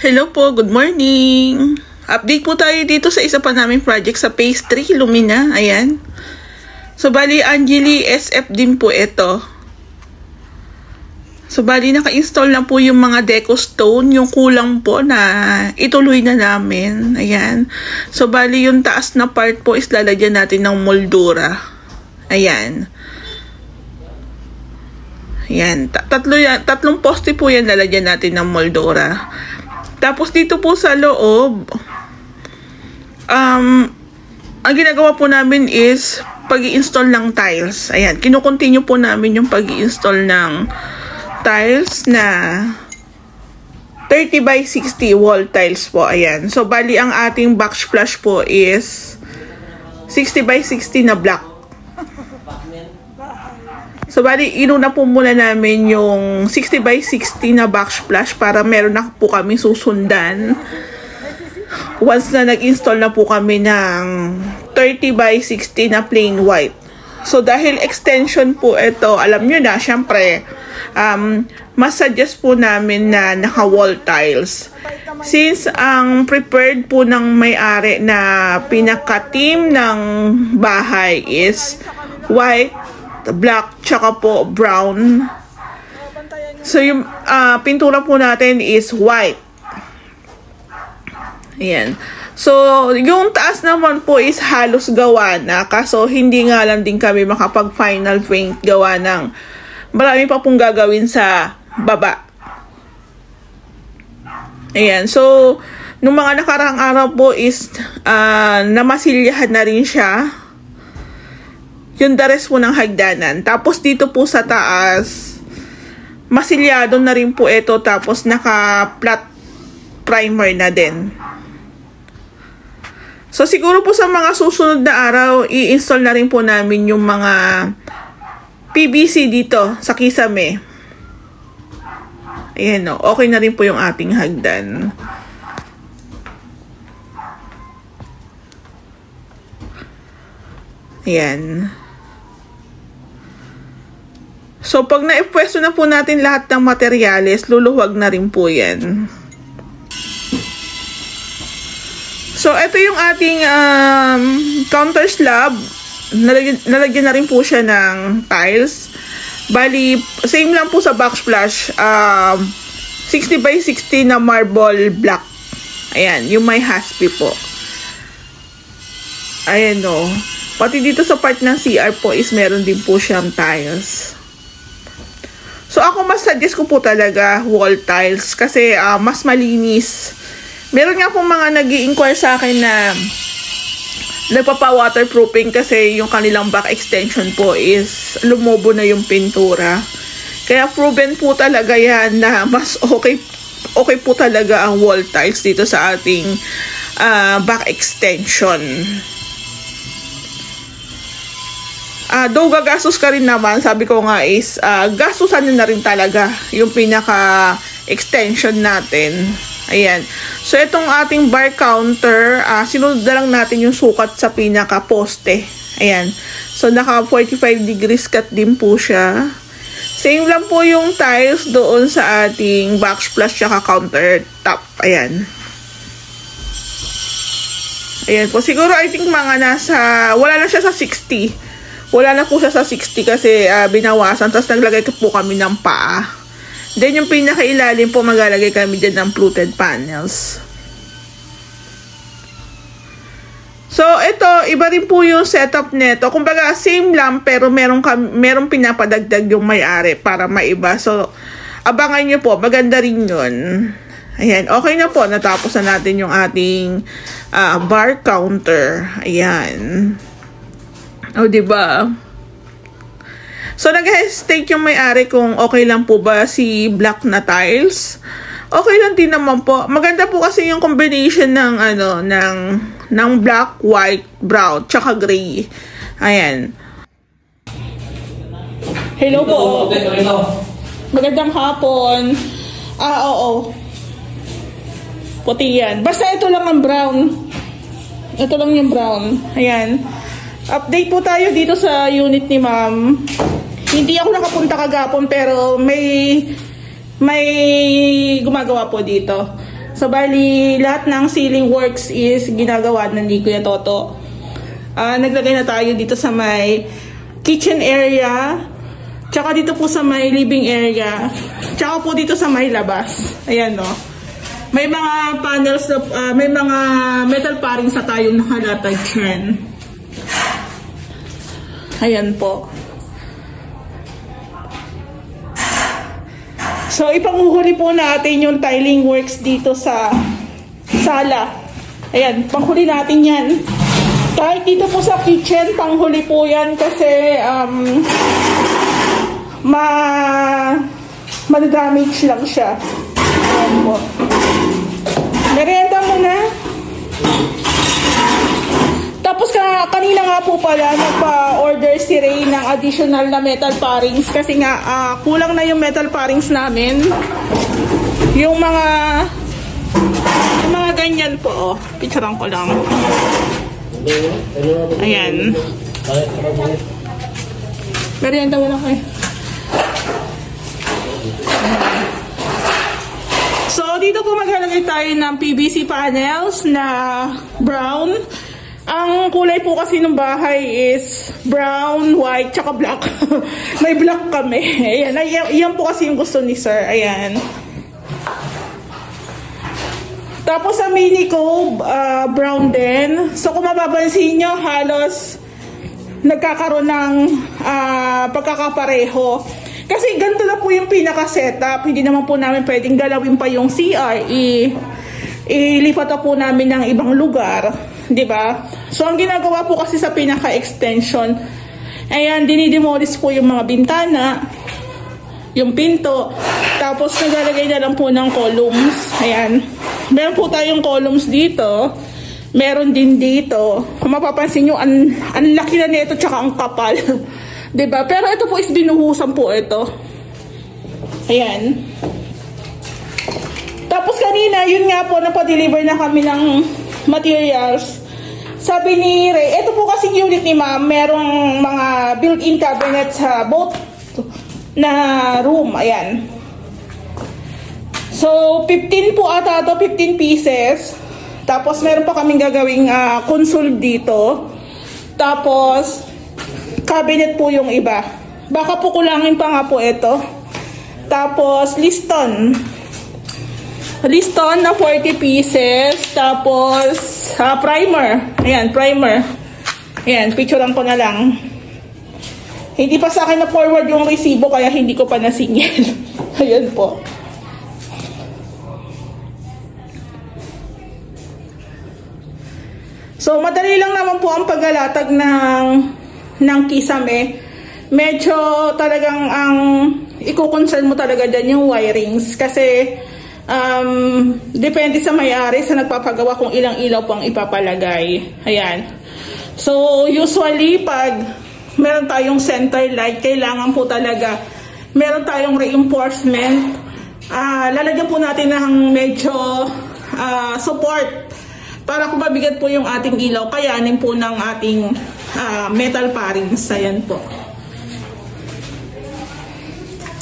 Hello po, good morning. Update po tayo dito sa isa pa naming project sa Phase 3, Lumina. Ayan. So, bali, Angeli SF din po ito. So, bali, naka-install na po yung mga deco stone. Yung kulang po na ituloy na namin. Ayan. So, bali, yung taas na part po is lalagyan natin ng moldura. Ayan. Ayan. Tatlong poste po yan lalagyan natin ng moldura. Tapos dito po sa loob, ang ginagawa po namin is pag-i-install ng tiles. Ayan, kino-continue po namin yung pag-i-install ng tiles na 30 by 60 wall tiles po. Ayan. So, bali ang ating backsplash po is 60 by 60 na block. So, bali, inuna po muna namin yung 60 by 60 na backsplash para meron na po kami susundan. Once na nag-install na po kami ng 30 by 60 na plain white. So, dahil extension po ito, alam nyo na, syempre, mas suggest po namin na naka-wall tiles. Since ang prepared po ng may-ari na pinaka-team ng bahay is white, black, tsaka po brown. So, yung pintura po natin is white. Ayan. So, yung taas naman po is halos gawa na. Kaso, hindi nga lang din kami makapag-final paint gawa ng marami pa pong gagawin sa baba. Ayan. So, nung mga nakarang araw po is namasilyahan na rin siya. Yung dares po ng hagdanan. Tapos dito po sa taas, masilyado na rin po ito. Tapos naka-flat primer na din. So siguro po sa mga susunod na araw, i-install na rin po namin yung mga PVC dito sa kisame. Ayan o. Okay na rin po yung ating hagdan. Ayan. So, pag naipwesto na po natin lahat ng materyales, luluwag na rin po yan. So, ito yung ating counter slab. Nalagyan na rin po siya ng tiles. Bali, same lang po sa backsplash. 60 by 60 na marble block. Ayan, yung may haspi po. Ayan o. Pati dito sa part ng CR po is meron din po siyang tiles. So, ako mas suggest ko po talaga wall tiles kasi mas malinis. Meron nga pong mga nag-i-inquire sa akin na nagpapa-waterproofing kasi yung kanilang back extension po is lumobo na yung pintura. Kaya proven po talaga yan na mas okay po talaga ang wall tiles dito sa ating back extension. Though gagastos ka rin naman, sabi ko nga is, gastusan na rin talaga yung pinaka-extension natin. Ayan. So, itong ating bar counter, sinunod na lang natin yung sukat sa pinaka-poste. Ayan. So, naka 45 degrees cut din po siya. Same lang po yung tiles doon sa ating backsplash tsaka counter top. Ayan. Ayan po. Siguro, I think mga nasa, wala na siya sa 60. Wala na po siya sa 60 kasi binawasan. Tapos naglagay po kami ng paa. Then yung pinakailalim po maglalagay kami dyan ng fluted panels. So ito, iba rin po yung setup nito. Kumbaga same lang pero merong pinapadagdag yung may-ari para maiba. So abangan nyo po, maganda rin yun. Ayan, okay na po. Natapos na natin yung ating bar counter. Ayan. O, diba? So, nag-hesitate yung may-ari kung okay lang po ba si black na tiles. Okay lang din naman po. Maganda po kasi yung combination ng, ng black, white, brown, tsaka gray. Ayan. Hello po. Magandang hapon. Oo. Puti yan. Basta ito lang ang brown. Ito lang yung brown. Ayan. Update po tayo dito sa unit ni ma'am. Hindi ako nakapunta kagapon pero may gumagawa po dito. So, bali, lahat ng ceiling works is ginagawa na ni Kuya Toto. Naglagay na tayo dito sa may kitchen area, tsaka dito po sa may living area, tsaka po dito sa may labas. Ayan, no. May mga panels, may mga metal parings na tayong nakalatag dyan. Ayan po. So, ipanguhuli po natin yung tiling works dito sa sala. Ayan, panghuli natin yan. Kahit dito po sa kitchen, panghuli po yan kasi ma-damage lang siya. Ayan po. Merienda muna. Tapos kanina nga po pala nagpa-order si Ray ng additional na metal parings kasi nga kulang na yung metal parings namin. Yung mga ganyan po, picturean ko lang. Ayan. Merienda muna kayo. So dito po maglalagay tayo ng PVC panels na brown. Ang kulay po kasi ng bahay is brown, white, tsaka black. May black kami. Ayan, yan po kasi yung gusto ni Sir. Ayan. Tapos sa mini cove, brown din. So kung mapapansin nyo, halos nagkakaroon ng pagkakapareho. Kasi ganito na po yung pinaka-setup. Hindi naman po namin pwedeng galawin pa yung CR. Ilipat na po namin ng ibang lugar. Diba? So, ang ginagawa po kasi sa pinaka-extension, ayan, dinidemolish po yung mga bintana, yung pinto, tapos naglalagay na lang po ng columns. Ayan. Meron po tayong columns dito, meron din dito. Kung mapapansin nyo, ang laki na nito, tsaka ang kapal. Diba? Pero ito po is binuhusan po ito. Ayan. Tapos kanina, yun nga po, napadeliver na kami ng materials. Sabi ni Ray, ito po kasing unit ni Ma'am, merong mga built-in cabinet sa both na room. Ayan. So, 15 po ata ito, 15 pieces. Tapos, meron pa kaming gagawing console dito. Tapos, cabinet po yung iba. Baka po kulangin pa nga po ito. Tapos, liston na 40 pieces. Tapos, primer. Ayan, primer. Ayan, picturean ko na lang. Hindi pa sa akin na forward yung resibo, kaya hindi ko pa nasingil. Ayan po. So, madali lang naman po ang paglalatag ng kisame. Medyo talagang ang iko-concern mo talaga dyan yung wirings. Kasi, depende sa may-ari sa nagpapagawa kung ilang ilaw pang ipapalagay. Ayan. So, usually, pag meron tayong center light, kailangan po talaga meron tayong reinforcement. Lalagyan po natin ng medyo support para kung mabigat po yung ating ilaw, kayanin po ng ating metal parings. Ayan po.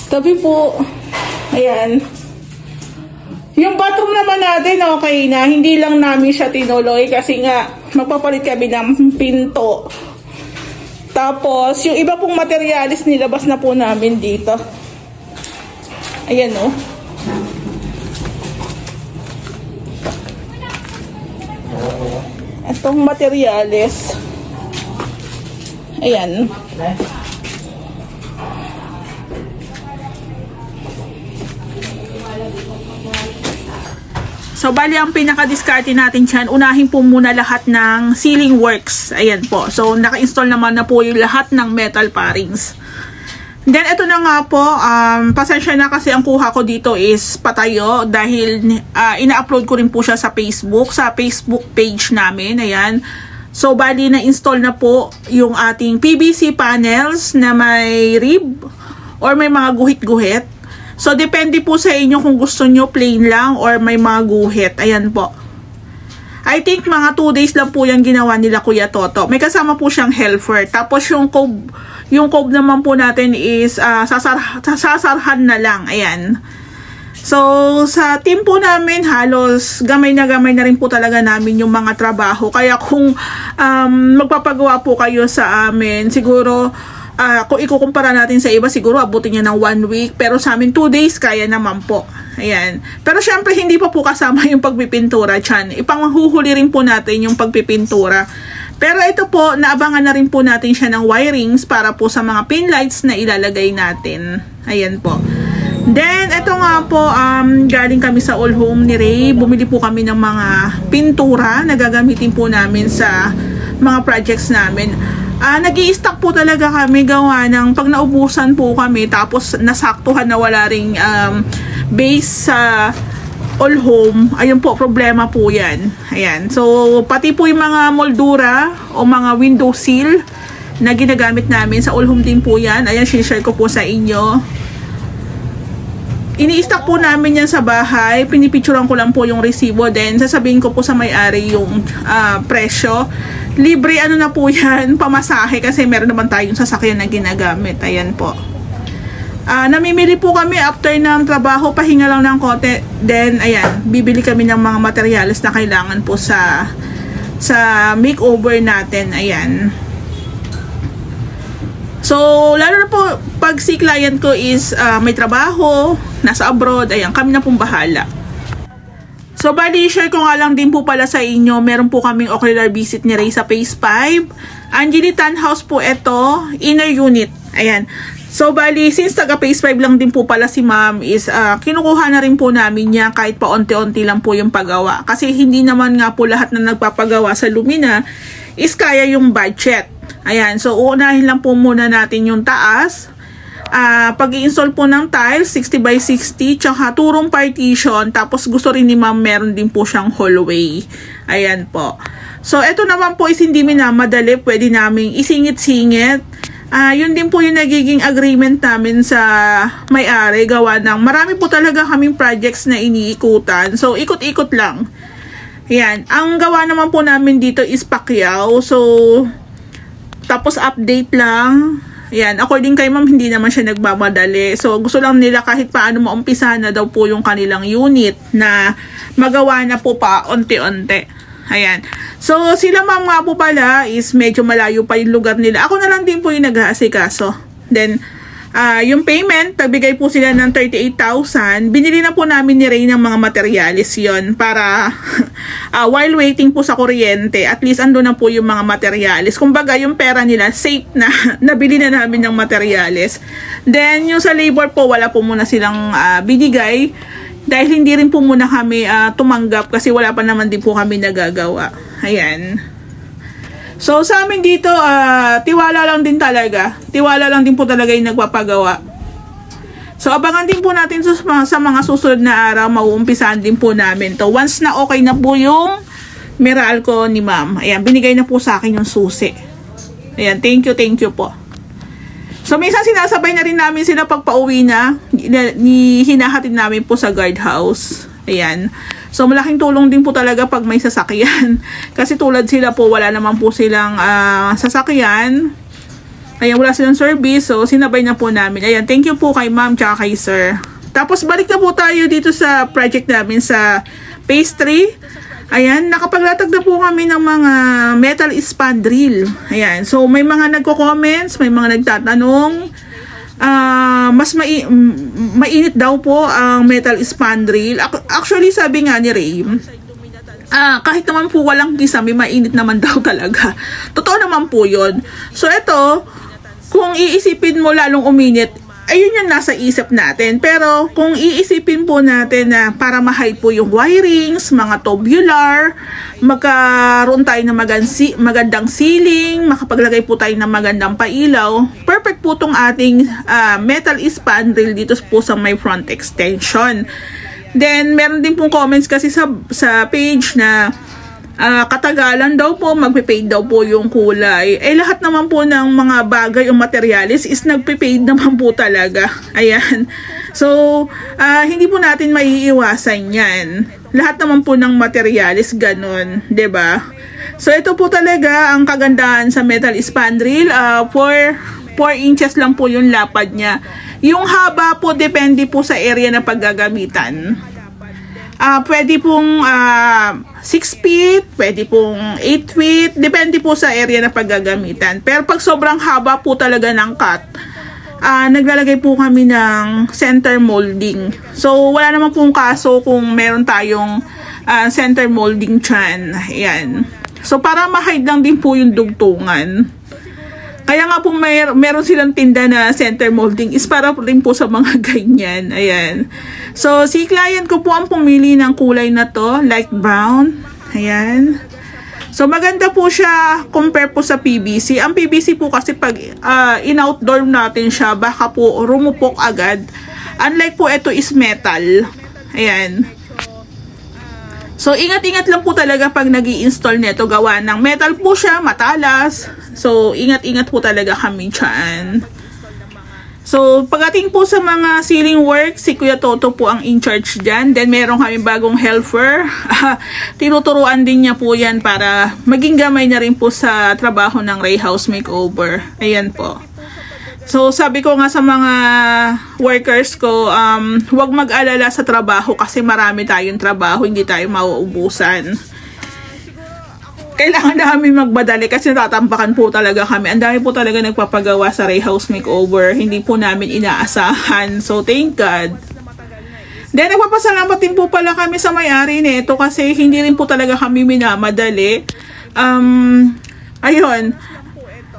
Tabi po. Ayan. Yung bathroom naman natin, okay na. Hindi lang namin siya tinuloy kasi nga magpapalit kami ng pinto. Tapos, yung iba pong materialis nilabas na po namin dito. Ayan o. Itong materialis. Ayan. So, bali ang pinaka-discarte natin dyan, unahin po muna lahat ng ceiling works. Ayan po. So, naka-install naman na po yung lahat ng metal parings. Then, ito na nga po, pasensya na kasi ang kuha ko dito is patayo dahil ina-upload ko rin po siya sa Facebook page namin. Ayan. So, bali na-install na po yung ating PVC panels na may rib or may mga guhit-guhit. So, depende po sa inyo kung gusto nyo plain lang or may mga guhit. Ayan po. I think mga 2 days lang po yan ginawa nila Kuya Toto. May kasama po siyang helper. Tapos yung cob naman po natin is sasarhan na lang. Ayan. So, sa team po namin, halos gamay na rin po talaga namin yung mga trabaho. Kaya kung magpapagawa po kayo sa amin, siguro, kung ikukumpara natin sa iba, siguro abutin niya ng 1 week. Pero sa amin, 2 days, kaya naman po. Ayan. Pero syempre, hindi pa po kasama yung pagpipintura dyan. Ipanghuhuli rin po natin yung pagpipintura. Pero ito po, naabangan na rin po natin siya ng wirings para po sa mga pin lights na ilalagay natin. Ayan po. Then, ito nga po, galing kami sa All Home ni Ray. Bumili po kami ng mga pintura na gagamitin po namin sa mga projects namin. Nag-i-stock po talaga kami gawa ng pag naubusan po kami tapos nasaktuhan na wala ring base sa All Home, ayun po, problema po yan. Ayan. So, pati po yung mga moldura o mga window seal na ginagamit namin sa All Home din po yan. Ayan, share ko po sa inyo. Ini-stock po namin yan sa bahay. Pinipicturean ko lang po yung resibo. Then, sasabihin ko po sa may-ari yung presyo. Libre, ano na po yan, pamasahe kasi meron naman tayong sasakyan na ginagamit. Ayan po. Namimili po kami after ng trabaho, pahinga lang ng konti. Then, ayan, bibili kami ng mga materials na kailangan po sa makeover natin. Ayan. So, lalo na po, pag si client ko is may trabaho, nasa abroad, ayan, kami na pong bahala. So, bali, share ko nga lang din po pala sa inyo, meron po kaming ocular visit ni Ray sa Phase 5. Angeli Tan House po ito, inner unit. Ayan. So, bali, since taga Phase 5 lang din po pala si ma'am is kinukuha na rin po namin niya kahit pa onti-onti lang po yung paggawa. Kasi hindi naman nga po lahat na nagpapagawa sa Lumina is kaya yung budget. Ayan, so uunahin lang po muna natin yung taas. Pag-i-install po ng tiles, 60 by 60, tsaka turong partition. Tapos gusto rin ni ma'am meron din po siyang hallway. Ayan po. So, ito naman po is hindi minamadali. Pwede naming isingit-singit. Yun din po yung nagiging agreement namin sa may-ari gawa ng marami po talaga kaming projects na iniikutan. So, ikot-ikot lang. Yan. Ang gawa naman po namin dito is Pacquiao. So, tapos update lang. Yan. According kay ma'am, hindi naman siya nagmamadali. So, gusto lang nila kahit paano maumpisa na daw po yung kanilang unit na magawa na po pa onti-onti. Ayan. So, sila ma'am nga po pala is medyo malayo pa yung lugar nila. Ako na lang din po yung nag-aasikaso. Then, yung payment, pagbigay po sila ng 38,000. Binili na po namin ni Ray ng mga materialis yon para while waiting po sa kuryente, at least ando na po yung mga materialis. Kumbaga, yung pera nila, safe na. Nabili na namin ng materialis. Then, yung sa labor po, wala po muna silang binigay. Dahil hindi rin po muna kami tumanggap kasi wala pa naman din po kami nagagawa. Ayan. So, sa amin dito, tiwala lang din talaga. Tiwala lang din po talaga yung nagpapagawa. So, abangan din po natin sa mga susunod na araw. Mauumpisahan din po namin to. Once na okay na po yung Meralco ni ma'am. Ayan, binigay na po sa akin yung susi. Ayan, thank you po. So, minsan sinasabay na rin namin sila pag pauwi na. Hinahatid namin po sa guardhouse. Ayan. So, malaking tulong din po talaga pag may sasakyan. Kasi tulad sila po, wala naman po silang sasakyan. Ayan, wala silang service. So, sinabay na po namin. Ayan, thank you po kay ma'am tsaka kay sir. Tapos, balik na po tayo dito sa project namin sa Phase 3. Ayan, nakapaglatag na po kami ng mga metal span drill. Ayan, so may mga nagko-comments, may mga nagtatanong. Mas mainit daw po ang metal span drill. Actually, sabi nga ni Ray, kahit naman po walang kisame, mainit naman daw talaga. Totoo naman po yun. So, ito, kung iisipin mo lalong uminit, ayun yung nasa isip natin. Pero kung iisipin po natin na para ma-hide po yung wirings, mga tubular, magkaroon tayo ng magandang ceiling, makapaglagay po tayo ng magandang pailaw, perfect po itong ating metal span drill dito po sa my front extension. Then, meron din pong comments kasi sa page na katagalan daw po, magpe-fade daw po yung kulay. Eh, lahat naman po ng mga bagay o materialis is nagpe-fade naman po talaga. Ayan. So, hindi po natin maiiwasan yan. Lahat naman po ng materialis, ganun. 'Di ba? So, ito po talaga ang kagandahan sa metal span drill. 4 inches lang po yung lapad niya. Yung haba po, depende po sa area na paggagamitan. Pwede pong 6 feet, pwede pong 8 feet, depende po sa area na paggagamitan. Pero pag sobrang haba po talaga ng cut, naglalagay po kami ng center molding. So, wala naman pong kaso kung meron tayong center molding dyan. Ayan. So, para ma-hide lang din po yung dugtungan. Kaya nga po meron silang tinda na center molding is para rin po sa mga ganyan. Ayan. So, si client ko po ang pumili ng kulay na to, light brown. Ayan. So, maganda po siya compare po sa PVC. Ang PVC po kasi pag in-outdoor natin siya, baka po rumupok agad. Unlike po ito is metal. Ayan. So, ingat-ingat lang po talaga pag nag-i-install nito. Gawa ng metal po siya, matalas. So, ingat-ingat po talaga kami dyan. So, pagdating po sa mga ceiling work, si Kuya Toto po ang in-charge dyan. Then, meron kami bagong helper. Tinuturuan din niya po yan para maging gamay na rin po sa trabaho ng Ray House Makeover. Ayan po. So, sabi ko nga sa mga workers ko, huwag mag-alala sa trabaho kasi marami tayong trabaho, hindi tayo mauubusan. Kailangan namin magbadali kasi natatambakan po talaga kami. Ang dami po talaga nagpapagawa sa Ray House Makeover. Hindi po namin inaasahan. So, thank God. Then, nagpapasalamat din po pala kami sa may-ari nito kasi hindi rin po talaga kami minamadali. Ayun.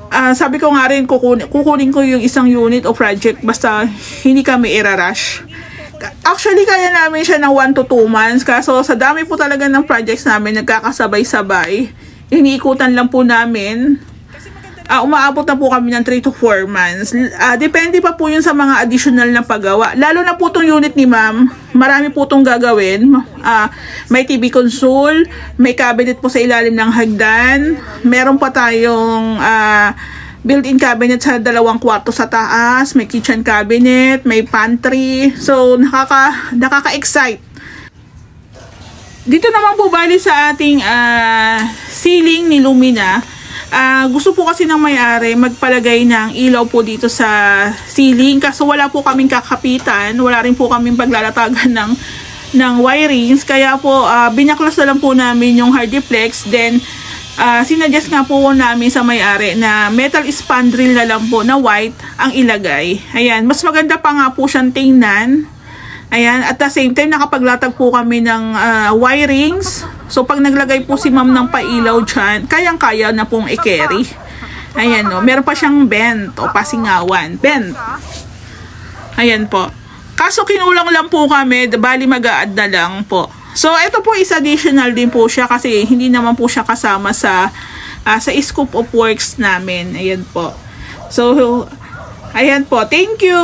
Sabi ko nga rin, kukunin ko yung isang unit o project basta hindi kami irarush. Actually, kaya namin siya ng 1 to 2 months. Kaso sa dami po talaga ng projects namin, nagkakasabay-sabay. Iniikutan lang po namin. Umaabot na po kami ng 3 to 4 months. Depende pa po yun sa mga additional na paggawa. Lalo na po itong unit ni ma'am. Marami po itong gagawin. May TV console. May cabinet po sa ilalim ng hagdan. Meron pa tayong built-in cabinet sa 2 kwarto sa taas. May kitchen cabinet. May pantry. So, nakaka-excite. Dito naman po bali sa ating ceiling ni Lumina. Gusto po kasi ng may-ari magpalagay ng ilaw po dito sa ceiling. Kaso wala po kaming kakapitan. Wala rin po kaming paglalatagan ng wirings. Kaya po, binaklas na lang po namin yung hardiplex. Then, sinuggest nga po namin sa may-ari na metal spandrel na lang po na white ang ilagay. Ayan, mas maganda pa nga po siyang tingnan. Ayan, at the same time, nakapaglatag po kami ng wirings. So, pag naglagay po si ma'am ng pailaw dyan, kayang-kaya na pong i-carry. Ayan, no. Meron pa siyang bent o pasingawan. Bent. Ayan po. Kaso, kinulang lang po kami. Bali, mag-a-add na lang po. So, ito po is additional din po siya kasi hindi naman po siya kasama sa scope of works namin. Ayan po. So, ayan po. Thank you!